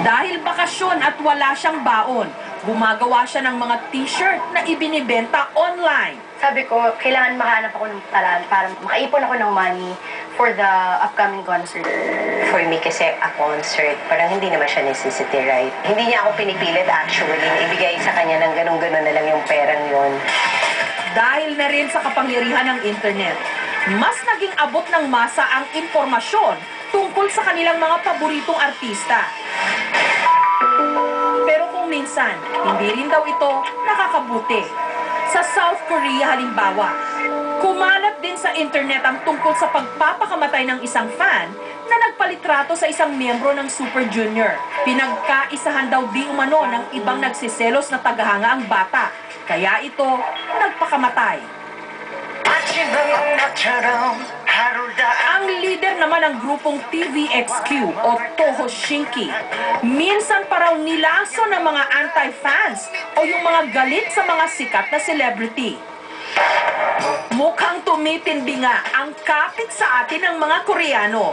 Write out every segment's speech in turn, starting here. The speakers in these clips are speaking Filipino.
Dahil bakasyon at wala siyang baon, gumagawa siya ng mga t-shirt na ibinibenta online. Sabi ko, kailangan makahanap ako ng paraan para makaipon ako ng money for the upcoming concert. For me kasi a concert, parang hindi naman siya necessity, right? Hindi niya ako pinipilit actually na ibigay sa kanya ng ganun-ganun na lang yung perang yon. Dahil na rin sa kapangyarihan ng internet, mas naging abot ng masa ang impormasyon tungkol sa kanilang mga paboritong artista. Pero kung minsan, hindi rin daw ito nakakabuti. Sa South Korea halimbawa, kumalat din sa internet ang tungkol sa pagpapakamatay ng isang fan na nagpalitrato sa isang miyembro ng Super Junior. Pinagkaisahan daw di umano ng ibang nagsiselos na tagahanga ang bata, kaya ito nagpakamatay. Ang leader naman ng grupong TVXQ o Toho Shinki, minsan pa raw nilaso ng mga anti-fans o yung mga galit sa mga sikat na celebrity. Mukhang tumitindi nga ang kapit sa atin ng mga Koreano.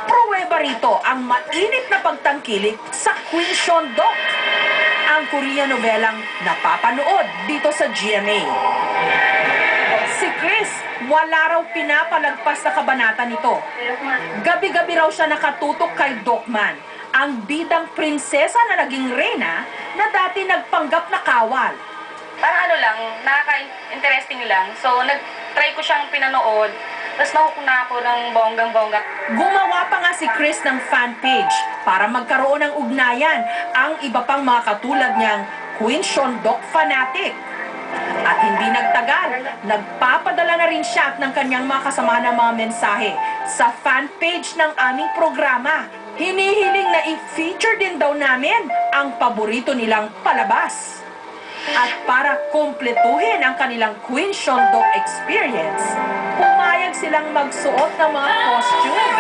Pruweba rito ang mainit na pagtangkilik sa Queen Shondok, ang Korean novelang napapanood dito sa GMA. Si Chris, wala raw pinapalagpas na kabanata nito. Gabi-gabi raw siya nakatutok kay Dokman, ang bidang prinsesa na naging reyna na dati nagpanggap na kawal. Parang ano lang, nakaka-interesting lang. So, nag-try ko siyang pinanood, tapos nahook na ako ng bonggang-bongga. Gumawa pa nga si Chris ng fan page para magkaroon ng ugnayan ang iba pang mga katulad niyang Queen Shondok fanatic. At hindi nagtagal, nagpapadala na rin siya ng kanyang mga kasama ng mga mensahe sa fan page ng aming programa. Hinihiling na i-feature din daw namin ang paborito nilang palabas. At para kumpletuhin ang kanilang Queen Shondok experience, pumayag silang magsuot ng mga costume.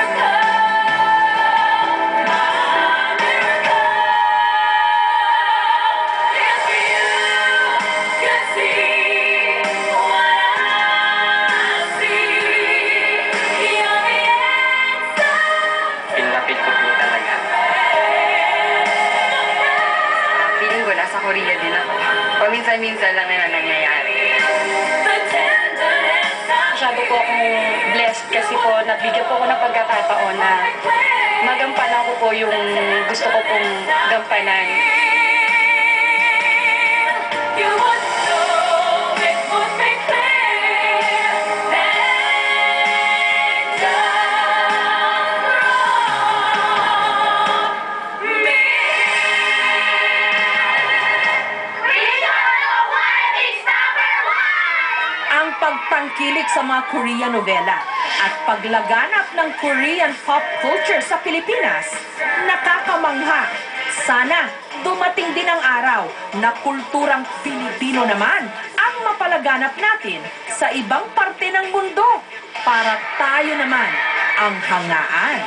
Pinapit ko po talaga. Feeling ko nasa Korea din ako. Paminsan-minsan lang na nangyayari. Masyado po akong blessed kasi po nabigyan po ako ng pagkakataon na magampanan ko po yung gusto ko pong gampanan. Ang pagtangkilik sa mga Korean novela at paglaganap ng Korean pop culture sa Pilipinas, nakakamangha. Sana dumating din ang araw na kulturang Filipino naman ang mapalaganap natin sa ibang parte ng mundo para tayo naman ang hangaan.